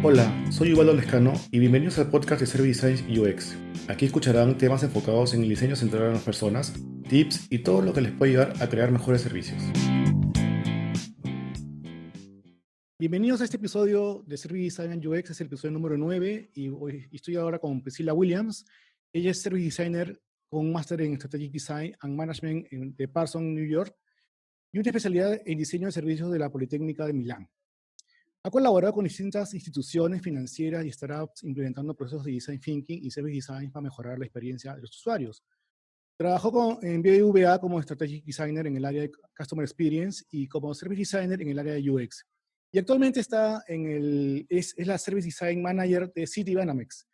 Hola, soy Ubaldo Lescano y bienvenidos al podcast de Service Design UX. Aquí escucharán temas enfocados en el diseño centrado en las personas, tips y todo lo que les puede ayudar a crear mejores servicios. Bienvenidos a este episodio de Service Design UX, es el episodio número 9 y hoy estoy ahora con Priscilla Williams. Ella es Service Designer con un máster en Strategic Design and Management de Parsons, New York, y una especialidad en diseño de servicios de la Politécnica de Milán. Ha colaborado con distintas instituciones financieras y startups implementando procesos de design thinking y service design para mejorar la experiencia de los usuarios. Trabajó en BBVA como Strategic Designer en el área de Customer Experience y como Service Designer en el área de UX. Y actualmente está es la Service Design Manager de Citibanamex,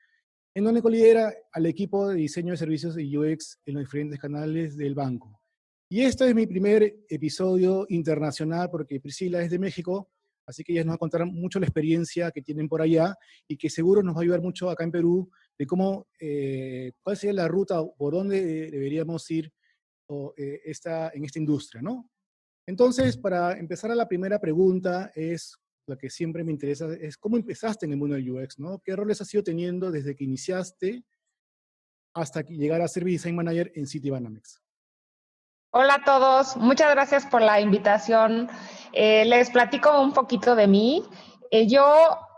en donde colidera al equipo de diseño de servicios de UX en los diferentes canales del banco. Y este es mi primer episodio internacional porque Priscila es de México, así que ella nos va a contar mucho la experiencia que tienen por allá y que seguro nos va a ayudar mucho acá en Perú de cómo, cuál sería la ruta o por dónde deberíamos ir en esta industria, ¿no? Entonces, para empezar a la primera pregunta es, la que siempre me interesa, es cómo empezaste en el mundo del UX, ¿no? ¿Qué roles has ido teniendo desde que iniciaste hasta llegar a Service Design Manager en Citibanamex? Hola a todos, muchas gracias por la invitación. Les platico un poquito de mí. Yo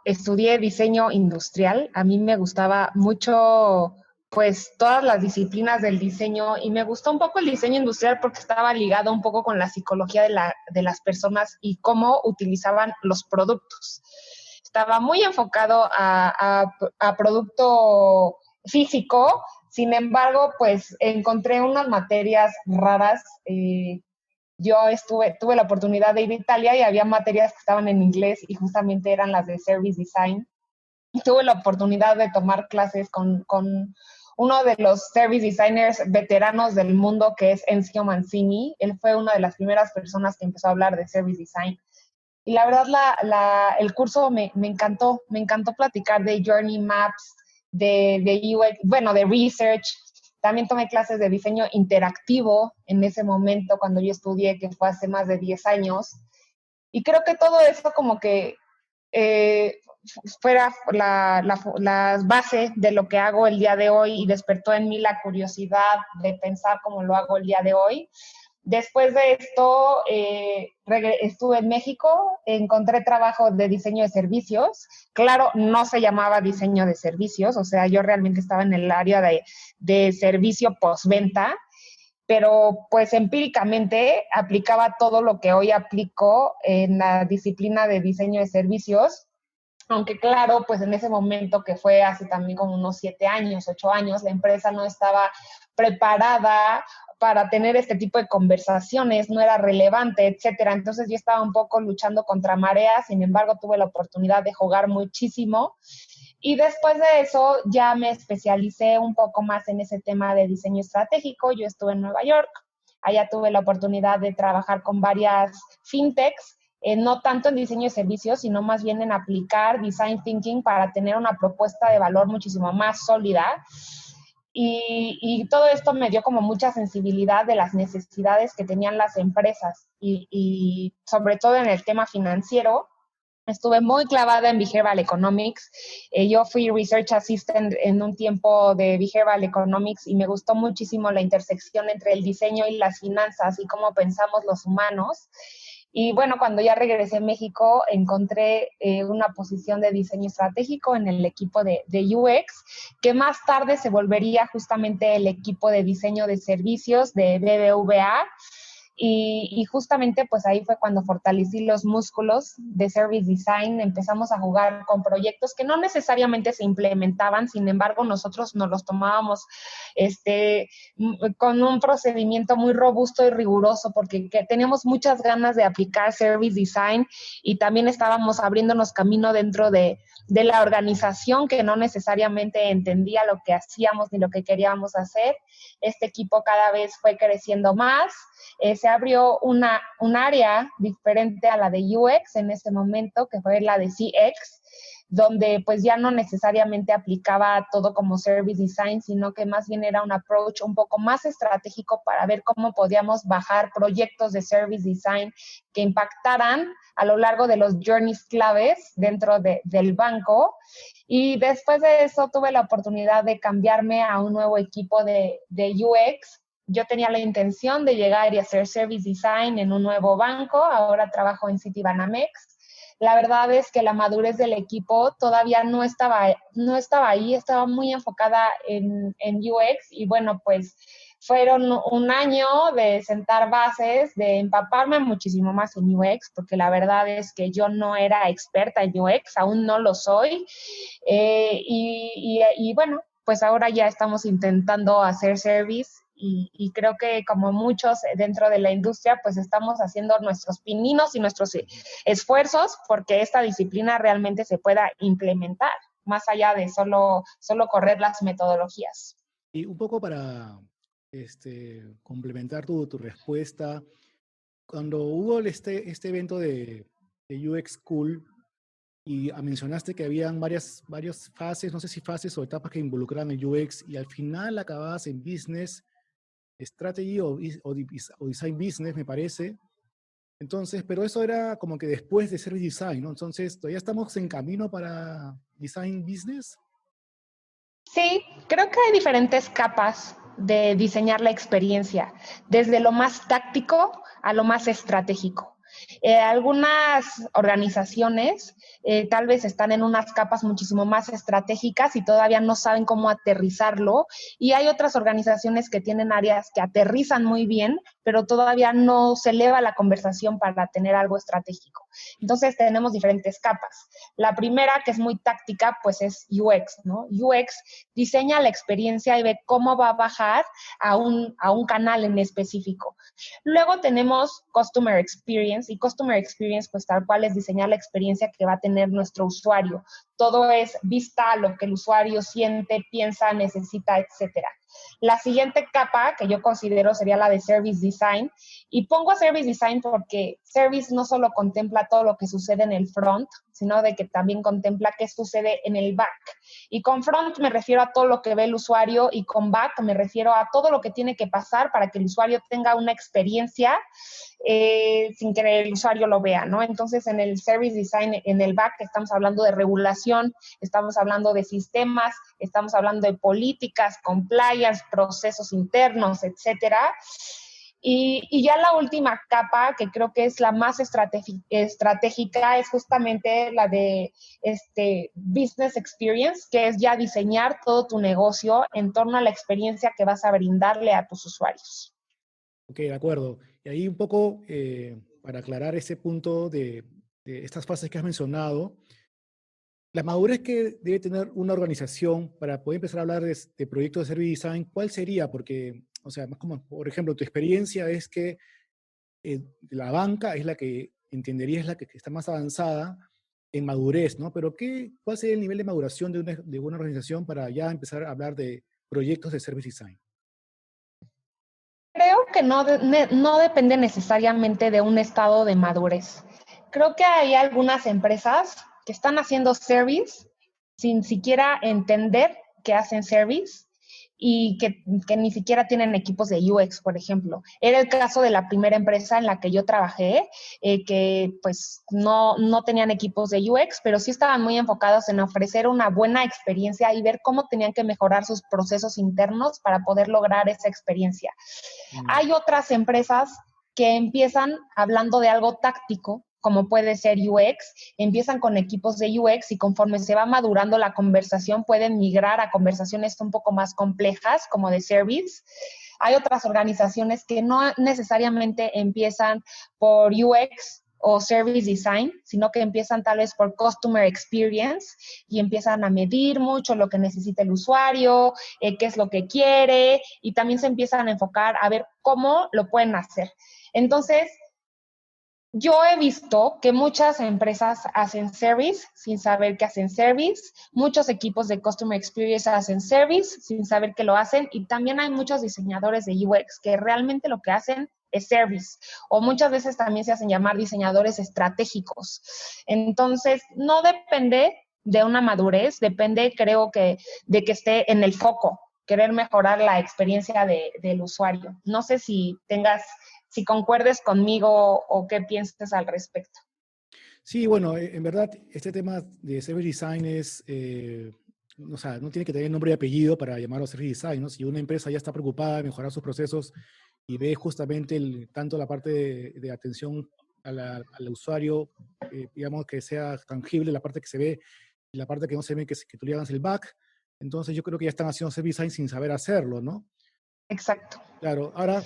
estudié diseño industrial. A mí me gustaba mucho, pues, todas las disciplinas del diseño y me gustó un poco el diseño industrial porque estaba ligado un poco con la psicología de las personas y cómo utilizaban los productos. Estaba muy enfocado a producto físico. Sin embargo, pues encontré unas materias raras. Yo tuve la oportunidad de ir a Italia y había materias que estaban en inglés y justamente eran las de Service Design. Y tuve la oportunidad de tomar clases con uno de los service designers veteranos del mundo, que es Enzio Mancini. Él fue una de las primeras personas que empezó a hablar de Service Design. Y la verdad, el curso me encantó platicar de Journey Maps, de UX, bueno, de Research. También tomé clases de diseño interactivo en ese momento cuando yo estudié, que fue hace más de 10 años. Y creo que todo eso como que eh, fuera la base de lo que hago el día de hoy y despertó en mí la curiosidad de pensar cómo lo hago el día de hoy. Después de esto, estuve en México, encontré trabajo de diseño de servicios. Claro, no se llamaba diseño de servicios, o sea, yo realmente estaba en el área de servicio postventa, pero pues empíricamente aplicaba todo lo que hoy aplico en la disciplina de diseño de servicios. Aunque claro, pues en ese momento que fue hace también como unos 7 años, 8 años, la empresa no estaba preparada para tener este tipo de conversaciones, no era relevante, etcétera. Entonces yo estaba un poco luchando contra marea, sin embargo tuve la oportunidad de jugar muchísimo. Y después de eso ya me especialicé un poco más en ese tema de diseño estratégico. Yo estuve en Nueva York, allá tuve la oportunidad de trabajar con varias fintechs, no tanto en diseño de servicios, sino más bien en aplicar design thinking para tener una propuesta de valor muchísimo más sólida. Y todo esto me dio como mucha sensibilidad de las necesidades que tenían las empresas y sobre todo en el tema financiero. Estuve muy clavada en Behavioral Economics. Yo fui Research Assistant en un tiempo de Behavioral Economics y me gustó muchísimo la intersección entre el diseño y las finanzas y cómo pensamos los humanos. Y bueno, cuando ya regresé a México, encontré una posición de diseño estratégico en el equipo de UX, que más tarde se volvería justamente el equipo de diseño de servicios de BBVA. Y justamente pues ahí fue cuando fortalecí los músculos de Service Design, empezamos a jugar con proyectos que no necesariamente se implementaban, sin embargo nosotros nos los tomábamos con un procedimiento muy robusto y riguroso porque teníamos muchas ganas de aplicar Service Design y también estábamos abriéndonos camino dentro de la organización que no necesariamente entendía lo que hacíamos ni lo que queríamos hacer. Este equipo cada vez fue creciendo más. Se abrió un área diferente a la de UX en ese momento, que fue la de CX, donde pues ya no necesariamente aplicaba todo como service design, sino que más bien era un approach un poco más estratégico para ver cómo podíamos bajar proyectos de service design que impactaran a lo largo de los journeys claves dentro del banco. Y después de eso tuve la oportunidad de cambiarme a un nuevo equipo de UX. Yo tenía la intención de llegar y hacer service design en un nuevo banco. Ahora trabajo en Citibanamex. La verdad es que la madurez del equipo todavía no estaba ahí, estaba muy enfocada en UX y bueno, pues fueron un año de sentar bases, de empaparme muchísimo más en UX, porque la verdad es que yo no era experta en UX, aún no lo soy. Y bueno, pues ahora ya estamos intentando hacer service y creo que como muchos dentro de la industria, pues estamos haciendo nuestros pininos y nuestros esfuerzos porque esta disciplina realmente se pueda implementar, más allá de solo correr las metodologías. Y un poco para complementar tu respuesta, cuando hubo este evento de UX School, y mencionaste que habían varias fases, no sé si fases o etapas que involucraban el UX, y al final acababas en Business Strategy o Design Business, me parece. Entonces, pero eso era como que después de Service Design, ¿no? Entonces, ¿todavía estamos en camino para Design Business? Sí, creo que hay diferentes capas de diseñar la experiencia, desde lo más táctico a lo más estratégico. Algunas organizaciones tal vez están en unas capas muchísimo más estratégicas y todavía no saben cómo aterrizarlo. Y hay otras organizaciones que tienen áreas que aterrizan muy bien, pero todavía no se eleva la conversación para tener algo estratégico. Entonces tenemos diferentes capas. La primera, que es muy táctica, pues es UX, ¿no? UX diseña la experiencia y ve cómo va a bajar a un canal en específico. Luego tenemos Customer Experience y Customer Experience pues tal cual es diseñar la experiencia que va a tener nuestro usuario. Todo es vista a lo que el usuario siente, piensa, necesita, etcétera. La siguiente capa que yo considero sería la de Service Design y pongo Service Design porque Service no solo contempla todo lo que sucede en el front, sino de que también contempla qué sucede en el back. Y con front me refiero a todo lo que ve el usuario y con back me refiero a todo lo que tiene que pasar para que el usuario tenga una experiencia sin que el usuario lo vea, ¿no? Entonces, en el Service Design, en el back, estamos hablando de regulación, estamos hablando de sistemas, estamos hablando de políticas, compliance, procesos internos, etcétera. Y ya la última capa, que creo que es la más estratégica, es justamente la de Business Experience, que es ya diseñar todo tu negocio en torno a la experiencia que vas a brindarle a tus usuarios. Ok, de acuerdo. Y ahí un poco, para aclarar ese punto de estas fases que has mencionado, la madurez que debe tener una organización para poder empezar a hablar de proyectos de Service Design, ¿cuál sería? Porque, o sea, más como, por ejemplo, tu experiencia es que la banca es la que entendería es la que está más avanzada en madurez, ¿no? Pero ¿cuál sería el nivel de maduración de una organización para ya empezar a hablar de proyectos de Service Design? Creo que no depende necesariamente de un estado de madurez. Creo que hay algunas empresas que están haciendo service sin siquiera entender que hacen service y que ni siquiera tienen equipos de UX, por ejemplo. Era el caso de la primera empresa en la que yo trabajé, que pues no tenían equipos de UX, pero sí estaban muy enfocados en ofrecer una buena experiencia y ver cómo tenían que mejorar sus procesos internos para poder lograr esa experiencia. Hay otras empresas que empiezan hablando de algo táctico, como puede ser UX, empiezan con equipos de UX y conforme se va madurando la conversación pueden migrar a conversaciones un poco más complejas, como de service. Hay otras organizaciones que no necesariamente empiezan por UX o Service Design, sino que empiezan tal vez por Customer Experience y empiezan a medir mucho lo que necesita el usuario, qué es lo que quiere, y también se empiezan a enfocar a ver cómo lo pueden hacer. Entonces, yo he visto que muchas empresas hacen service sin saber que hacen service, muchos equipos de Customer Experience hacen service sin saber que lo hacen, y también hay muchos diseñadores de UX que realmente lo que hacen es service, o muchas veces también se hacen llamar diseñadores estratégicos. Entonces, no depende de una madurez, depende, creo que, de que esté en el foco, querer mejorar la experiencia del usuario. No sé si concuerdes conmigo o qué piensas al respecto. Sí, bueno, en verdad, este tema de service design es, o sea, no tiene que tener nombre y apellido para llamarlo service design, ¿no? Si una empresa ya está preocupada de mejorar sus procesos y ve justamente tanto la parte de atención al usuario, digamos, que sea tangible, la parte que se ve y la parte que no se ve, que tú le hagas el back, entonces yo creo que ya están haciendo service design sin saber hacerlo, ¿no? Exacto. Claro, ahora,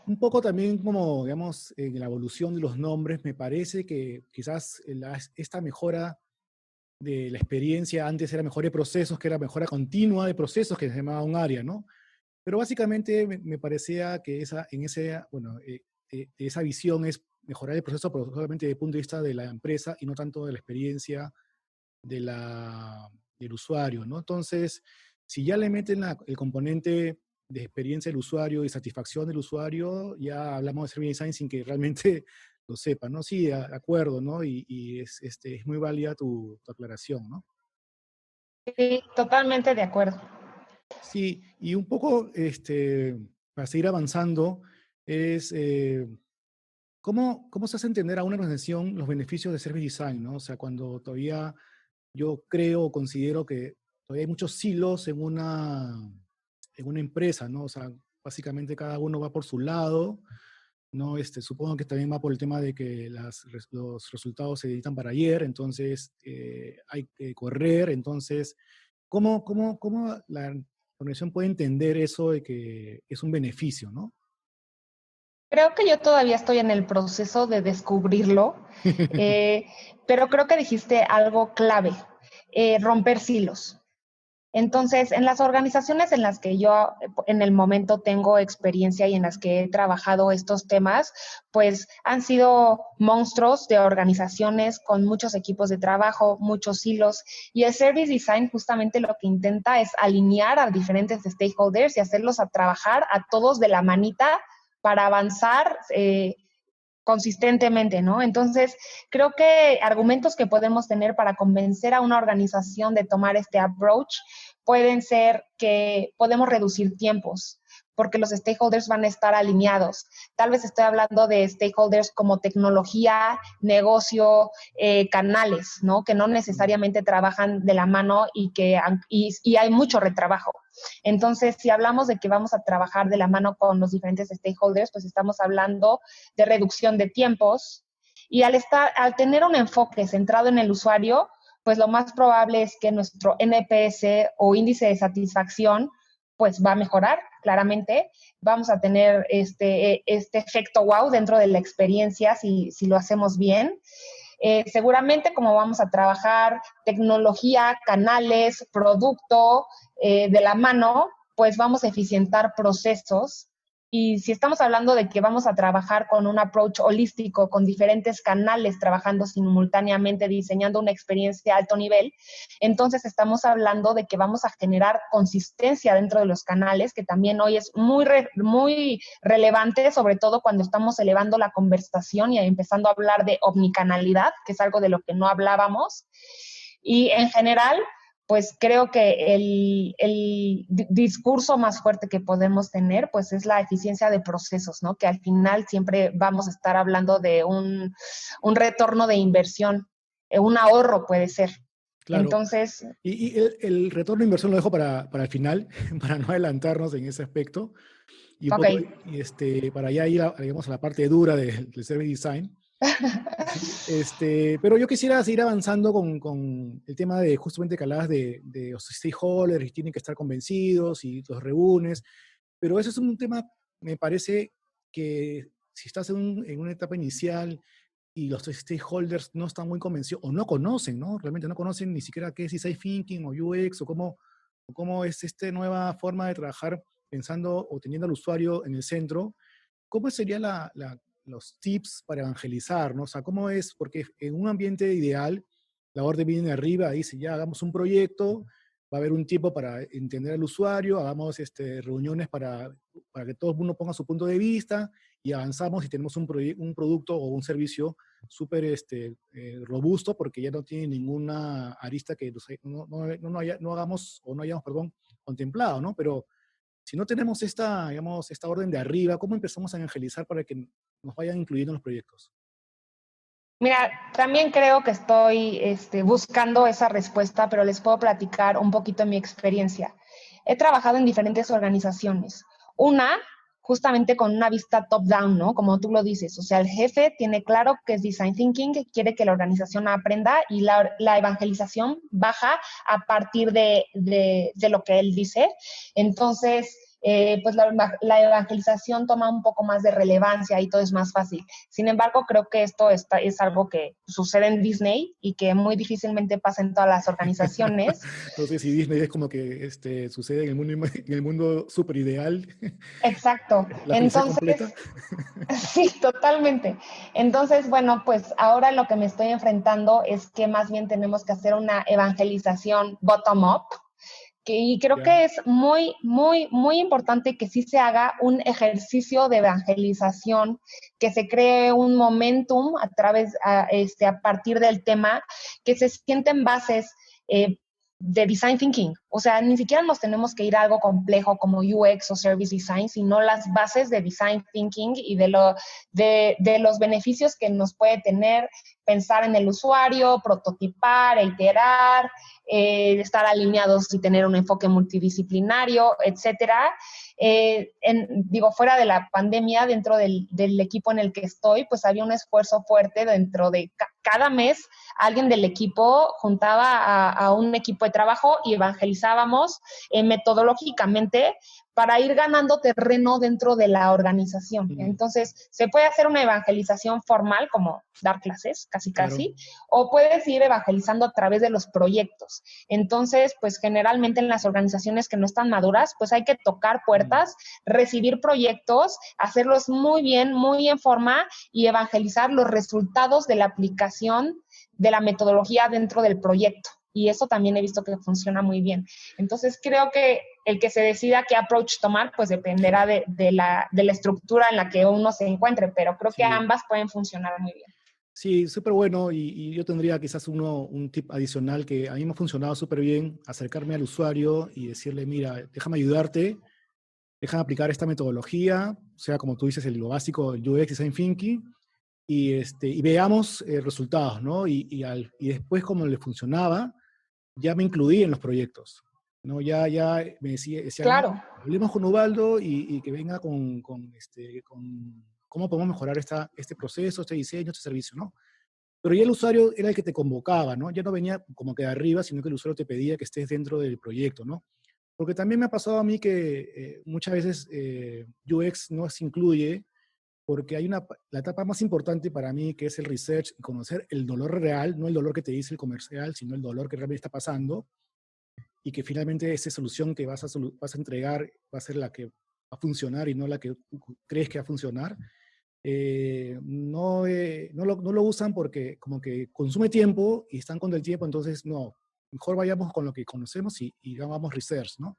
un poco también como, digamos, en la evolución de los nombres, me parece que quizás esta mejora de la experiencia antes era mejora de procesos, que era mejora continua de procesos, que se llamaba un área, ¿no? Pero básicamente me parecía que bueno, esa visión es mejorar el proceso, pero solamente desde el punto de vista de la empresa y no tanto de la experiencia de del usuario, ¿no? Entonces, si ya le meten el componente de experiencia del usuario y satisfacción del usuario, ya hablamos de service design sin que realmente lo sepa, ¿no? Sí, de acuerdo, ¿no? Y es muy válida tu aclaración, ¿no? Sí, totalmente de acuerdo. Sí, y un poco, para seguir avanzando, es ¿cómo se hace entender a una organización los beneficios de service design, ¿no? O sea, cuando todavía yo creo o considero que todavía hay muchos silos en una empresa, ¿no? O sea, básicamente cada uno va por su lado, ¿no? Supongo que también va por el tema de que los resultados se editan para ayer, entonces hay que correr, entonces, ¿cómo la organización puede entender eso de que es un beneficio, ¿no? Creo que yo todavía estoy en el proceso de descubrirlo, eh, pero creo que dijiste algo clave, romper silos. Entonces, en las organizaciones en las que yo en el momento tengo experiencia y en las que he trabajado estos temas, pues han sido monstruos de organizaciones con muchos equipos de trabajo, muchos hilos, y el service design justamente lo que intenta es alinear a diferentes stakeholders y hacerlos a trabajar a todos de la manita para avanzar consistentemente, ¿no? Entonces, creo que argumentos que podemos tener para convencer a una organización de tomar este approach pueden ser que podemos reducir tiempos porque los stakeholders van a estar alineados. Tal vez estoy hablando de stakeholders como tecnología, negocio, canales, ¿no? Que no necesariamente trabajan de la mano y hay mucho retrabajo. Entonces, si hablamos de que vamos a trabajar de la mano con los diferentes stakeholders, pues estamos hablando de reducción de tiempos y al tener un enfoque centrado en el usuario, pues lo más probable es que nuestro NPS o índice de satisfacción pues va a mejorar, claramente. Vamos a tener este efecto wow dentro de la experiencia si lo hacemos bien. Seguramente como vamos a trabajar tecnología, canales, producto de la mano, pues vamos a eficientar procesos. Y si estamos hablando de que vamos a trabajar con un approach holístico, con diferentes canales trabajando simultáneamente, diseñando una experiencia de alto nivel, entonces estamos hablando de que vamos a generar consistencia dentro de los canales, que también hoy es muy relevante, sobre todo cuando estamos elevando la conversación y empezando a hablar de omnicanalidad, que es algo de lo que no hablábamos. Y en general, pues creo que el discurso más fuerte que podemos tener, pues es la eficiencia de procesos, ¿no? Que al final siempre vamos a estar hablando de un retorno de inversión, un ahorro puede ser. Claro. Entonces, Y el retorno de inversión lo dejo para el final, para no adelantarnos en ese aspecto. Y un ok. poco, para ya ir, digamos, a la parte dura del service design. Pero yo quisiera seguir avanzando con el tema de justamente que hablabas de los stakeholders y tienen que estar convencidos y los reúnes, pero eso es un tema, me parece que si estás en una etapa inicial y los stakeholders no están muy convencidos o no conocen, ¿no? Realmente no conocen ni siquiera qué es design thinking o UX o cómo es esta nueva forma de trabajar pensando o teniendo al usuario en el centro. ¿Cómo sería los tips para evangelizar, ¿no? O sea, ¿cómo es? Porque en un ambiente ideal, la orden viene de arriba, dice, ya hagamos un proyecto, va a haber un tiempo para entender al usuario, hagamos reuniones para que todo el mundo ponga su punto de vista, y avanzamos y tenemos un producto o un servicio súper robusto porque ya no tiene ninguna arista que no hagamos o no hayamos, perdón, contemplado, ¿no? Pero si no tenemos digamos, esta orden de arriba, ¿cómo empezamos a evangelizar para que nos vayan incluyendo en los proyectos? Mira, también creo que estoy buscando esa respuesta, pero les puedo platicar un poquito de mi experiencia. He trabajado en diferentes organizaciones. Una, justamente con una vista top-down, ¿no? Como tú lo dices. O sea, el jefe tiene claro que es design thinking, que quiere que la organización aprenda y la evangelización baja a partir de lo que él dice. Entonces, pues la evangelización toma un poco más de relevancia y todo es más fácil. Sin embargo, creo que esto es algo que sucede en Disney y que muy difícilmente pasa en todas las organizaciones. No sé si Disney es como que sucede en el mundo súper ideal, Exacto. la felicidad Entonces, completa. sí, totalmente. Entonces, bueno, pues ahora lo que me estoy enfrentando es que más bien tenemos que hacer una evangelización bottom-up, y creo Ya, que es muy, muy, muy importante que sí se haga un ejercicio de evangelización, que se cree un momentum a partir del tema, que se sienten bases de design thinking. O sea, ni siquiera nos tenemos que ir a algo complejo como UX o service design, sino las bases de design thinking y de los beneficios que nos puede tener pensar en el usuario, prototipar, iterar, estar alineados y tener un enfoque multidisciplinario, etcétera. Fuera de la pandemia, dentro del equipo en el que estoy, pues había un esfuerzo fuerte dentro de cada mes. Alguien del equipo juntaba a un equipo de trabajo y evangelizábamos metodológicamente para ir ganando terreno dentro de la organización. mm, Entonces, se puede hacer una evangelización formal, como dar clases, casi claro. casi, o puedes ir evangelizando a través de los proyectos. Entonces, pues generalmente en las organizaciones que no están maduras, pues hay que tocar Mm. puertas, recibir proyectos, hacerlos muy bien, muy en forma y evangelizar los resultados de la aplicación de la metodología dentro del proyecto. Y eso también he visto que funciona muy bien. Entonces, creo que el que se decida qué approach tomar, pues dependerá de la estructura en la que uno se encuentre, pero creo que Sí, ambas pueden funcionar muy bien. sí, súper bueno. Y yo tendría quizás un tip adicional que a mí me ha funcionado súper bien, acercarme al usuario y decirle, mira, déjame ayudarte, déjame aplicar esta metodología, o sea, como tú dices, lo básico, el UX Design Thinking, y veamos resultados, ¿no? Y después, como le funcionaba, ya me incluí en los proyectos, ¿no? Ya decía, no, Claro. hablemos con Ubaldo y que venga con cómo podemos mejorar este proceso, este diseño, este servicio, ¿no? Pero ya el usuario era el que te convocaba, ¿no? Ya no venía como que de arriba, sino que el usuario te pedía que estés dentro del proyecto, ¿no? Porque también me ha pasado a mí que muchas veces UX no se incluye porque la etapa más importante para mí, que es el research y conocer el dolor real, no el dolor que te dice el comercial, sino el dolor que realmente está pasando, y que finalmente esa solución que vas a entregar va a ser la que va a funcionar y no la que crees que va a funcionar. No lo usan porque como que consume tiempo y están con el tiempo, entonces no, mejor vayamos con lo que conocemos y hagamos research, ¿no?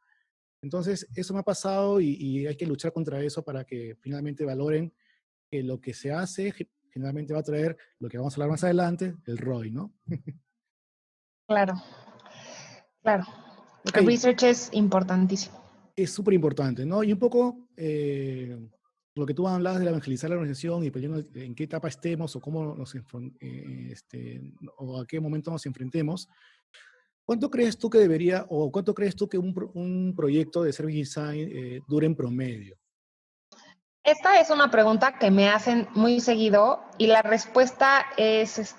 Entonces, eso me ha pasado y hay que luchar contra eso para que finalmente valoren que lo que se hace generalmente va a traer lo que vamos a hablar más adelante, el ROI, ¿no? Claro, claro. Ok, El research es importantísimo. es súper importante, ¿no? Y un poco lo que tú hablabas de evangelizar la organización y dependiendo en qué etapa estemos o cómo o a qué momento nos enfrentemos, ¿cuánto crees tú que debería o cuánto crees tú que un proyecto de Service Design dure en promedio? Esta es una pregunta que me hacen muy seguido y la respuesta es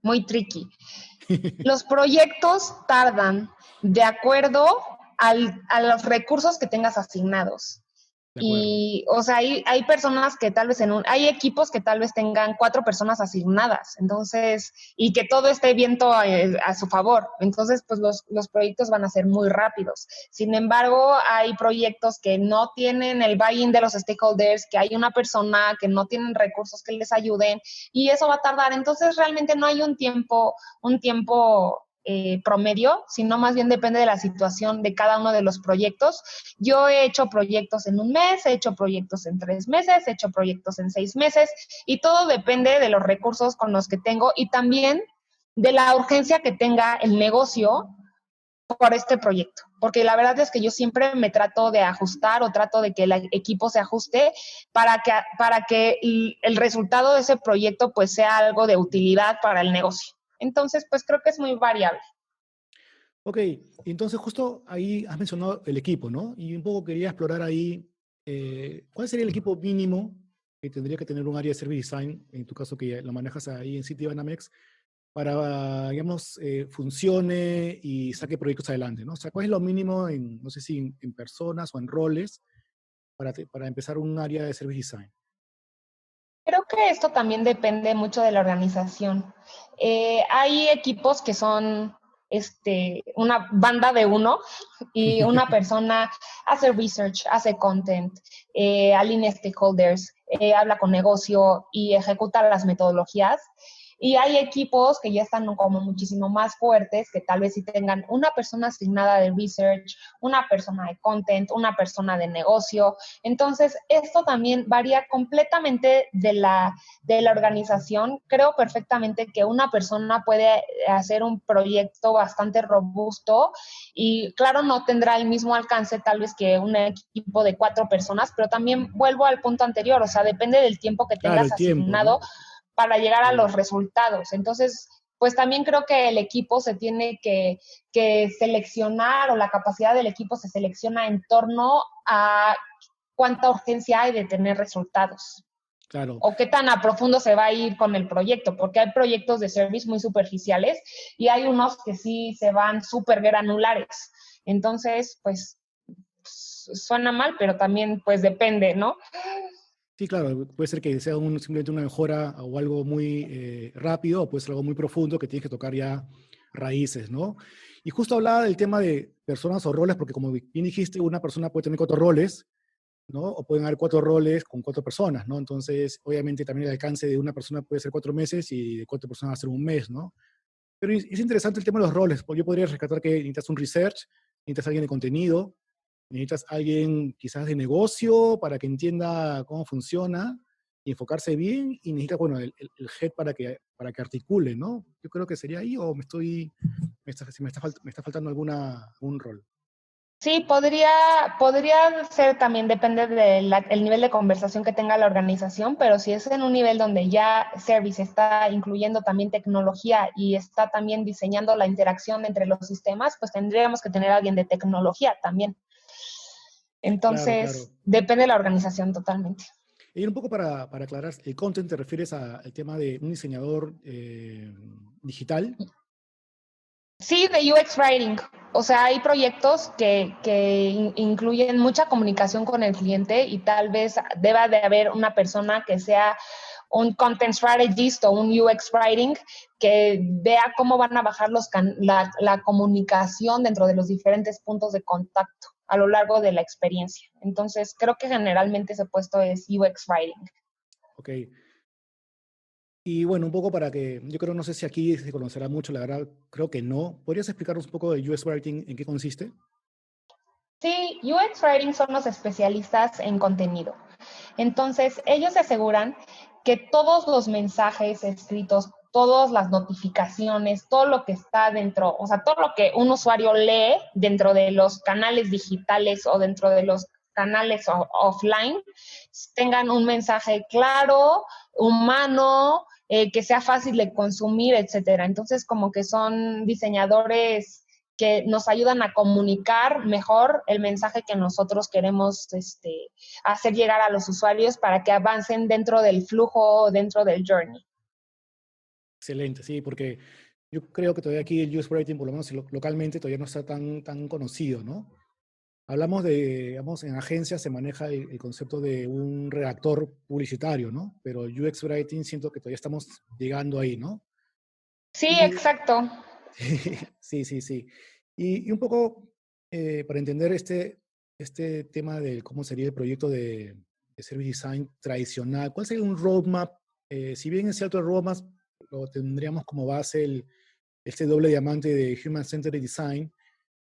muy tricky. Los proyectos tardan de acuerdo a los recursos que tengas asignados. De acuerdo. Y, o sea, hay personas que tal vez hay equipos que tal vez tengan 4 personas asignadas, entonces, y que todo esté viento a su favor. Entonces, pues los proyectos van a ser muy rápidos. Sin embargo, hay proyectos que no tienen el buy-in de los stakeholders, que hay una persona que no tienen recursos que les ayuden, y eso va a tardar. Entonces, realmente no hay un tiempo promedio, sino más bien depende de la situación de cada uno de los proyectos. Yo he hecho proyectos en un mes, he hecho proyectos en 3 meses, he hecho proyectos en 6 meses y todo depende de los recursos con los que tengo y también de la urgencia que tenga el negocio por este proyecto. Porque la verdad es que yo siempre me trato de ajustar o trato de que el equipo se ajuste para que el resultado de ese proyecto pues sea algo de utilidad para el negocio. Entonces, pues creo que es muy variable. Ok, entonces justo ahí has mencionado el equipo, ¿no? Y un poco quería explorar ahí, ¿cuál sería el equipo mínimo que tendría que tener un área de Service Design, en tu caso que lo manejas ahí en Citibanamex, para, digamos, funcione y saque proyectos adelante, ¿no? O sea, ¿cuál es lo mínimo en, no sé si en personas o en roles para empezar un área de Service Design? Creo que esto también depende mucho de la organización. Hay equipos que son una banda de uno y una persona hace research, hace content, alinea stakeholders, habla con negocio y ejecuta las metodologías. Y hay equipos que ya están como muchísimo más fuertes, que tal vez sí tengan una persona asignada de research, una persona de content, una persona de negocio. Entonces, esto también varía completamente de la organización. Creo perfectamente que una persona puede hacer un proyecto bastante robusto y claro, no tendrá el mismo alcance tal vez que un equipo de 4 personas, pero también vuelvo al punto anterior, o sea, depende del tiempo que Claro, tengas el tiempo, asignado ¿no? para llegar a Sí. los resultados. Entonces, pues también creo que el equipo se tiene que seleccionar o la capacidad del equipo se selecciona en torno a cuánta urgencia hay de tener resultados Claro. o qué tan a profundo se va a ir con el proyecto, porque hay proyectos de service muy superficiales y hay unos que sí se van súper granulares. Entonces, pues suena mal, pero también pues depende, ¿no? Sí, claro, puede ser que sea simplemente una mejora o algo muy rápido, o puede ser algo muy profundo que tienes que tocar ya raíces, ¿no? Y justo hablaba del tema de personas o roles, porque como bien dijiste, una persona puede tener 4 roles, ¿no? O pueden haber 4 roles con 4 personas, ¿no? Entonces, obviamente también el alcance de una persona puede ser 4 meses y de 4 personas va a ser un mes, ¿no? Pero es interesante el tema de los roles, porque yo podría rescatar que necesitas un research, necesitas alguien de contenido, necesitas alguien quizás de negocio para que entienda cómo funciona y enfocarse bien, y necesitas, bueno, el head para que articule, ¿no? Yo creo que sería ahí, o me está faltando algún rol. Sí, podría ser también, depende del nivel de conversación que tenga la organización, pero si es en un nivel donde ya Service está incluyendo también tecnología y está también diseñando la interacción entre los sistemas, pues tendríamos que tener a alguien de tecnología también. Claro, claro. Entonces, depende de la organización totalmente. Y un poco para aclarar, el content te refieres al tema de un diseñador digital. Sí, de UX Writing. O sea, hay proyectos que incluyen mucha comunicación con el cliente y tal vez deba de haber una persona que sea un content strategist o un UX Writing que vea cómo van a bajar la comunicación dentro de los diferentes puntos de contacto a lo largo de la experiencia. Entonces, creo que generalmente ese puesto es UX Writing. Ok. Y bueno, un poco para que, yo creo, no sé si aquí se conocerá mucho, la verdad, creo que no. ¿Podrías explicarnos un poco de US Writing, en qué consiste? Sí, UX Writing son los especialistas en contenido. Entonces, ellos se aseguran que todos los mensajes escritos, todas las notificaciones, todo lo que está dentro, o sea, todo lo que un usuario lee dentro de los canales digitales o dentro de los canales offline, tengan un mensaje claro, humano, que sea fácil de consumir, etcétera. Entonces, como que son diseñadores que nos ayudan a comunicar mejor el mensaje que nosotros queremos hacer llegar a los usuarios para que avancen dentro del flujo, dentro del journey. Excelente, sí, porque yo creo que todavía aquí el US Writing, por lo menos localmente, todavía no está tan conocido, ¿no? Hablamos de, digamos, en agencias se maneja el concepto de un redactor publicitario, ¿no? Pero UX Writing siento que todavía estamos llegando ahí, ¿no? Sí, Y exacto. sí, sí, sí. Y un poco para entender este tema de cómo sería el proyecto de Service Design tradicional, ¿cuál sería un roadmap? Si bien es cierto el roadmap, lo tendríamos como base este doble diamante de Human Centered Design.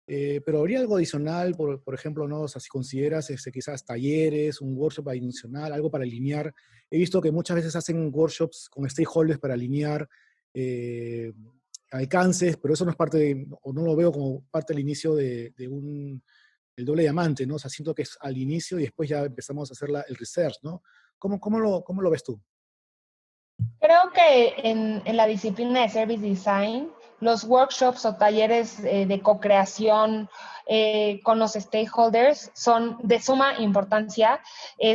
Pero habría algo adicional, por ejemplo, ¿no? O sea, si consideras quizás talleres, un workshop adicional, algo para alinear. He visto que muchas veces hacen workshops con stakeholders para alinear eh, alcances, pero eso no es parte o no lo veo como parte del inicio del doble diamante, ¿no? O sea, siento que es al inicio y después ya empezamos a hacer el research, ¿no? ¿Cómo lo ves tú? Creo que en la disciplina de Service Design, los workshops o talleres de co-creación con los stakeholders son de suma importancia,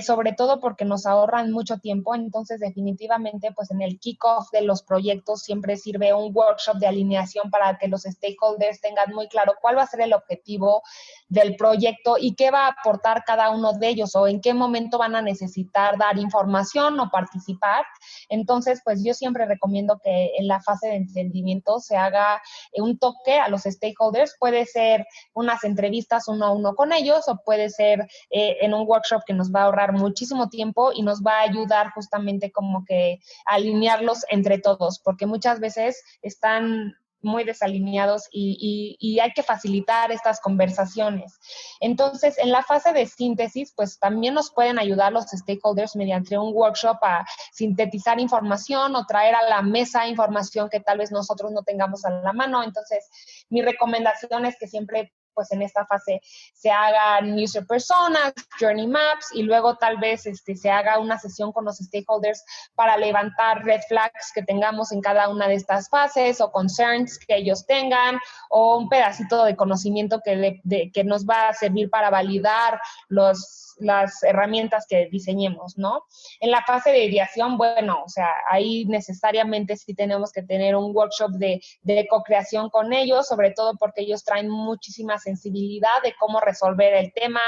sobre todo porque nos ahorran mucho tiempo. Entonces, definitivamente, pues en el kickoff de los proyectos siempre sirve un workshop de alineación para que los stakeholders tengan muy claro cuál va a ser el objetivo del proyecto y qué va a aportar cada uno de ellos o en qué momento van a necesitar dar información o participar. Entonces, pues yo siempre recomiendo que en la fase de entendimiento se haga un toque a los stakeholders. Puede ser unas entrevistas uno a uno con ellos o puede ser en un workshop que nos va a ahorrar muchísimo tiempo y nos va a ayudar justamente como que a alinearlos entre todos, porque muchas veces están muy desalineados y hay que facilitar estas conversaciones. Entonces, en la fase de síntesis, pues también nos pueden ayudar los stakeholders mediante un workshop a sintetizar información o traer a la mesa información que tal vez nosotros no tengamos a la mano. Entonces, mi recomendación es que siempre pues en esta fase se hagan user personas, journey maps y luego tal vez se haga una sesión con los stakeholders para levantar red flags que tengamos en cada una de estas fases o concerns que ellos tengan o un pedacito de conocimiento que nos va a servir para validar las herramientas que diseñemos, ¿no? En la fase de ideación, bueno, o sea, ahí necesariamente sí tenemos que tener un workshop de co-creación con ellos, sobre todo porque ellos traen muchísima sensibilidad de cómo resolver el tema.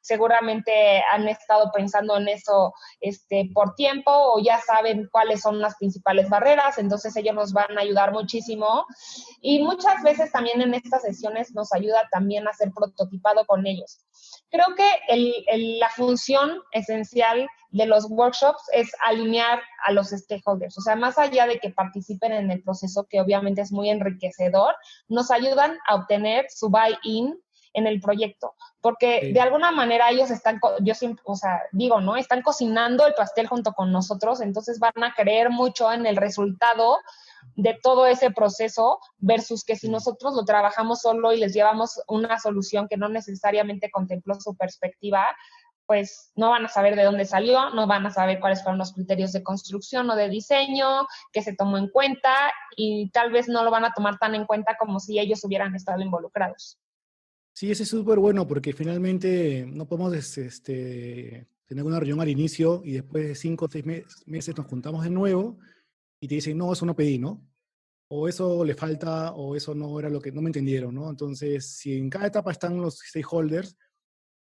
Seguramente han estado pensando en eso por tiempo o ya saben cuáles son las principales barreras, entonces ellos nos van a ayudar muchísimo. Y muchas veces también en estas sesiones nos ayuda también a hacer prototipado con ellos. Creo que la función esencial de los workshops es alinear a los stakeholders. O sea, más allá de que participen en el proceso, que obviamente es muy enriquecedor, nos ayudan a obtener su buy-in en el proyecto, porque de Sí. alguna manera ellos están, yo siempre, o sea, digo, ¿no? Están cocinando el pastel junto con nosotros, entonces van a creer mucho en el resultado de todo ese proceso versus que si Sí. nosotros lo trabajamos solo y les llevamos una solución que no necesariamente contempló su perspectiva, pues no van a saber de dónde salió, no van a saber cuáles fueron los criterios de construcción o de diseño que se tomó en cuenta y tal vez no lo van a tomar tan en cuenta como si ellos hubieran estado involucrados. Sí, ese es súper bueno porque finalmente no podemos tener una reunión al inicio y después de 5 o 6 meses nos juntamos de nuevo y te dicen, no, eso no pedí, ¿no? O eso le falta, o eso no era lo que no me entendieron, ¿no? Entonces, si en cada etapa están los stakeholders,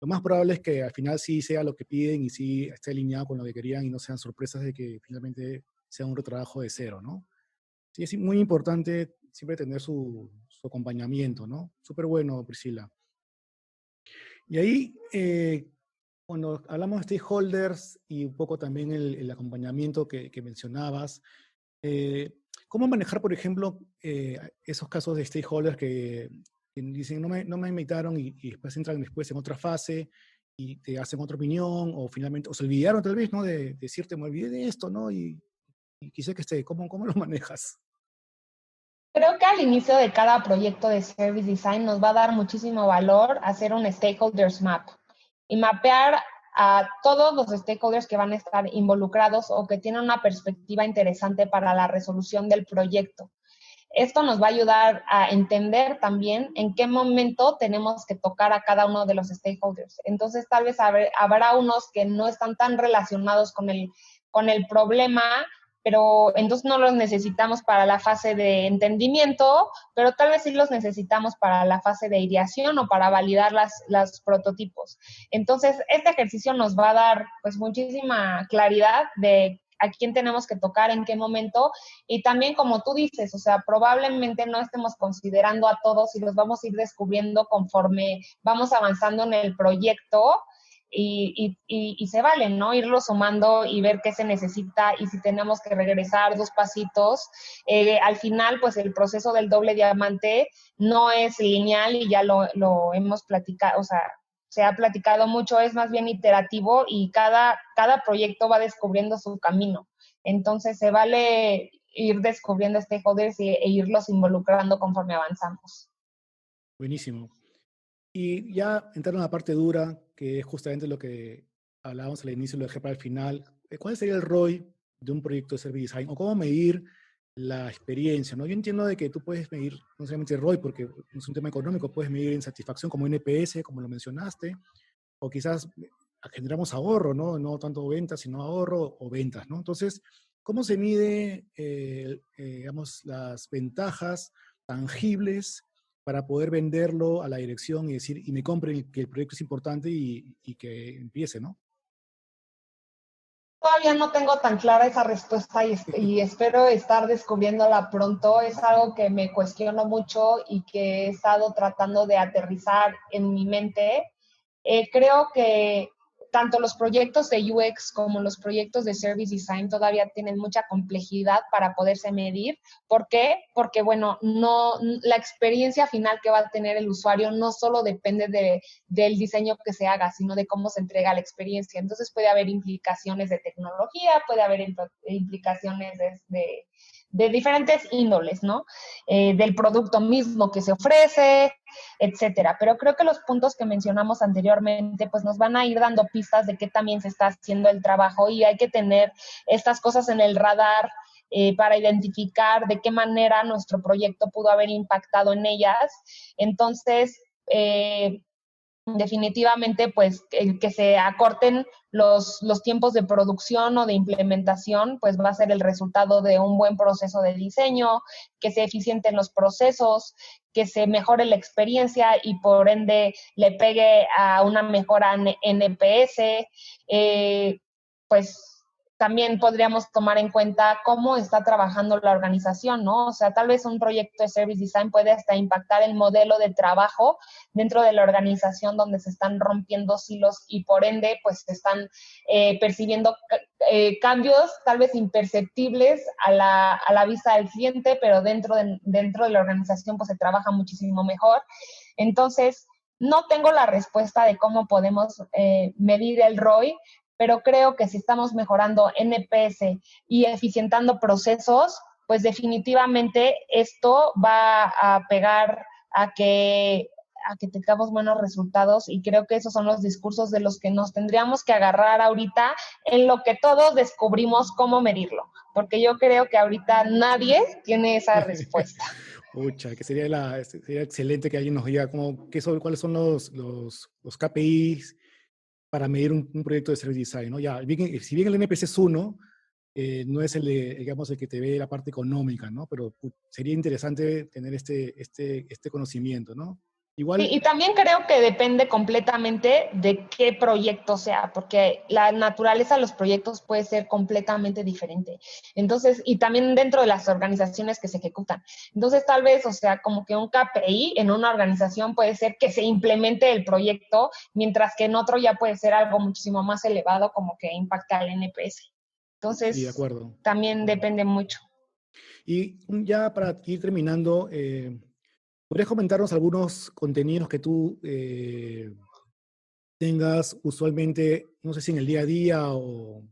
lo más probable es que al final sí sea lo que piden y sí esté alineado con lo que querían y no sean sorpresas de que finalmente sea un retrabajo de cero, ¿no? Sí, es muy importante siempre tener su acompañamiento, ¿no? Súper bueno, Priscila. Y ahí, cuando hablamos de stakeholders y un poco también el acompañamiento que mencionabas, eh, ¿cómo manejar, por ejemplo, esos casos de stakeholders que dicen no me invitaron y después entran después en otra fase y te hacen otra opinión o finalmente, o se olvidaron tal vez, ¿no? De decirte, me olvidé de esto, ¿no? Y quise que esté, ¿cómo lo manejas? Creo que al inicio de cada proyecto de Service Design nos va a dar muchísimo valor hacer un Stakeholders Map y mapear a todos los stakeholders que van a estar involucrados o que tienen una perspectiva interesante para la resolución del proyecto. Esto nos va a ayudar a entender también en qué momento tenemos que tocar a cada uno de los stakeholders. Entonces, tal vez habrá unos que no están tan relacionados con el problema, pero entonces no los necesitamos para la fase de entendimiento, pero tal vez sí los necesitamos para la fase de ideación o para validar las prototipos. Entonces, este ejercicio nos va a dar pues muchísima claridad de a quién tenemos que tocar, en qué momento, y también como tú dices, o sea, probablemente no estemos considerando a todos y los vamos a ir descubriendo conforme vamos avanzando en el proyecto. y se vale, ¿no? Irlo sumando y ver qué se necesita y si tenemos que regresar 2 pasitos. Al final, pues el proceso del doble diamante no es lineal y ya lo hemos platicado, o sea, se ha platicado mucho, es más bien iterativo y cada proyecto va descubriendo su camino. Entonces, se vale ir descubriendo stakeholders e irlos involucrando conforme avanzamos. Buenísimo. Y ya entrar en la parte dura, que es justamente lo que hablábamos al inicio y lo dejé para el final. ¿Cuál sería el ROI de un proyecto de Service Design? ¿O cómo medir la experiencia? ¿No? Yo entiendo de que tú puedes medir no solamente el ROI, porque es un tema económico, puedes medir en satisfacción como NPS, como lo mencionaste, o quizás generamos ahorro, ¿no? No tanto ventas, sino ahorro o ventas, ¿no? Entonces, ¿cómo se mide, digamos, las ventajas tangibles para poder venderlo a la dirección y decir, y me compren que el proyecto es importante y que empiece, ¿no? Todavía no tengo tan clara esa respuesta y espero estar descubriéndola pronto. Es algo que me cuestiono mucho y que he estado tratando de aterrizar en mi mente. Creo que tanto los proyectos de UX como los proyectos de Service Design todavía tienen mucha complejidad para poderse medir. ¿Por qué? Porque, bueno, la experiencia final que va a tener el usuario no solo depende del diseño que se haga, sino de cómo se entrega la experiencia. Entonces puede haber implicaciones de tecnología, puede haber implicaciones de diferentes índoles, ¿no? Del producto mismo que se ofrece, etcétera. Pero creo que los puntos que mencionamos anteriormente, pues nos van a ir dando pistas de qué también se está haciendo el trabajo y hay que tener estas cosas en el radar para identificar de qué manera nuestro proyecto pudo haber impactado en ellas. Entonces, definitivamente, pues, el que se acorten los tiempos de producción o de implementación, pues va a ser el resultado de un buen proceso de diseño, que sea eficiente en los procesos, que se mejore la experiencia y por ende le pegue a una mejora en NPS, pues también podríamos tomar en cuenta cómo está trabajando la organización, ¿no? O sea, tal vez un proyecto de Service Design puede hasta impactar el modelo de trabajo dentro de la organización donde se están rompiendo silos y por ende, pues se están percibiendo cambios tal vez imperceptibles a la vista del cliente, pero dentro de la organización pues se trabaja muchísimo mejor. Entonces, no tengo la respuesta de cómo podemos medir el ROI, pero creo que si estamos mejorando NPS y eficientando procesos, pues definitivamente esto va a pegar a que tengamos buenos resultados y creo que esos son los discursos de los que nos tendríamos que agarrar ahorita en lo que todos descubrimos cómo medirlo, porque yo creo que ahorita nadie tiene esa respuesta. Pucha, que sería excelente que alguien nos diga cuáles son los KPIs para medir un proyecto de Service Design, ¿no? Ya, si bien el NPC es uno, no es digamos, el que te ve la parte económica, ¿no? Pero sería interesante tener este conocimiento, ¿no? Sí, Igual, y también creo que depende completamente de qué proyecto sea, porque la naturaleza de los proyectos puede ser completamente diferente. Entonces, y también dentro de las organizaciones que se ejecutan. Entonces, tal vez, o sea, como que un KPI en una organización puede ser que se implemente el proyecto, mientras que en otro ya puede ser algo muchísimo más elevado, como que impacta al NPS. sí, de Entonces, acuerdo. también depende mucho. Y ya para ir terminando, ¿podrías comentarnos algunos contenidos que tú tengas usualmente, no sé si en el día a día o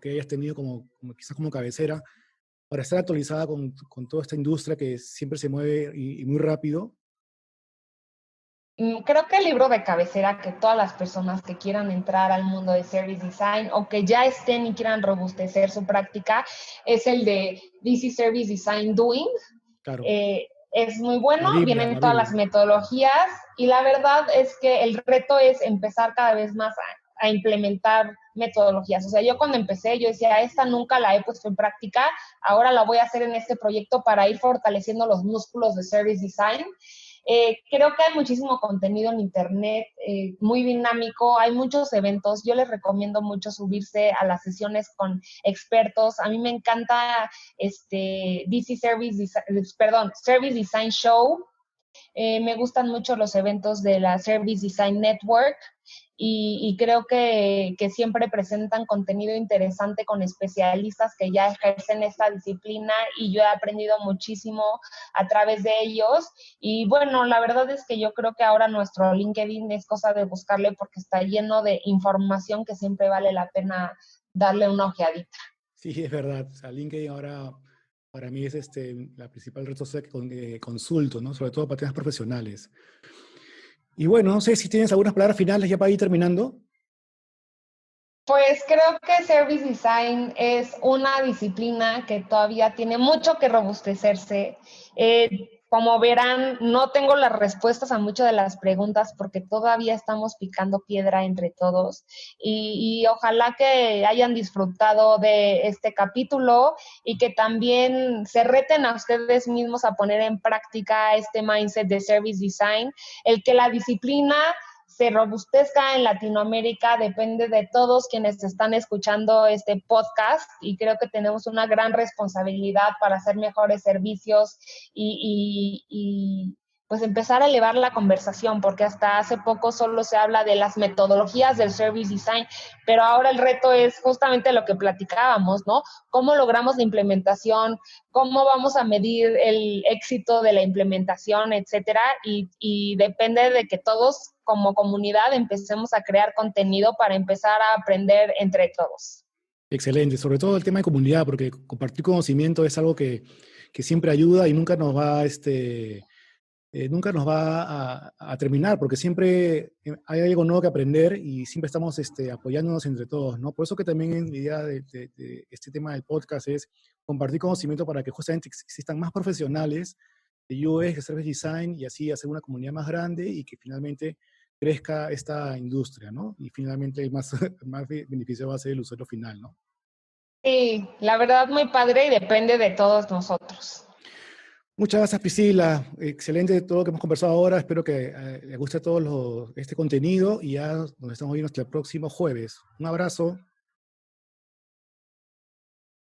que hayas tenido quizás como cabecera, para estar actualizada con toda esta industria que siempre se mueve y muy rápido? Creo que el libro de cabecera que todas las personas que quieran entrar al mundo de Service Design o que ya estén y quieran robustecer su práctica es el de This is Service Design Doing. Claro, Es muy la bueno, Biblia, vienen la todas las Biblia. metodologías y la verdad es que el reto es empezar cada vez más a implementar metodologías. O sea, yo cuando empecé, yo decía, esta nunca la he puesto en práctica, ahora la voy a hacer en este proyecto para ir fortaleciendo los músculos de Service Design. Creo que hay muchísimo contenido en internet, muy dinámico, hay muchos eventos, yo les recomiendo mucho subirse a las sesiones con expertos, a mí me encanta Service Design Show, me gustan mucho los eventos de la Service Design Network y creo que siempre presentan contenido interesante con especialistas que ya ejercen esta disciplina y yo he aprendido muchísimo a través de ellos. Y bueno, la verdad es que yo creo que ahora nuestro LinkedIn es cosa de buscarle porque está lleno de información que siempre vale la pena darle una ojeadita. Sí, es verdad. O sea, LinkedIn ahora para mí es la principal red social que consulto, ¿no? Sobre todo para temas profesionales. Y bueno, no sé si tienes algunas palabras finales ya para ir terminando. Pues creo que Service Design es una disciplina que todavía tiene mucho que robustecerse. Como verán, no tengo las respuestas a muchas de las preguntas porque todavía estamos picando piedra entre todos y ojalá que hayan disfrutado de este capítulo y que también se reten a ustedes mismos a poner en práctica este mindset de Service Design, el que la disciplina se robustezca en Latinoamérica depende de todos quienes están escuchando este podcast y creo que tenemos una gran responsabilidad para hacer mejores servicios y pues empezar a elevar la conversación, porque hasta hace poco solo se habla de las metodologías del service design, pero ahora el reto es justamente lo que platicábamos, ¿no? ¿Cómo logramos la implementación? ¿Cómo vamos a medir el éxito de la implementación, etcétera? Y depende de que todos como comunidad empecemos a crear contenido para empezar a aprender entre todos. Excelente, sobre todo el tema de comunidad, porque compartir conocimiento es algo que siempre ayuda y nunca nos va, nunca nos va a terminar, porque siempre hay algo nuevo que aprender y siempre estamos apoyándonos entre todos, ¿no? Por eso que también la idea de este tema del podcast es compartir conocimiento para que justamente existan más profesionales de UX, de Service Design, y así hacer una comunidad más grande y que finalmente crezca esta industria, ¿no? Y finalmente el más, más beneficio va a ser el usuario final, ¿no? Sí, la verdad muy padre y depende de todos nosotros. Muchas gracias, Priscila. Excelente todo lo que hemos conversado ahora. Espero que les guste todo este contenido y ya nos estamos viendo hasta el próximo jueves. Un abrazo.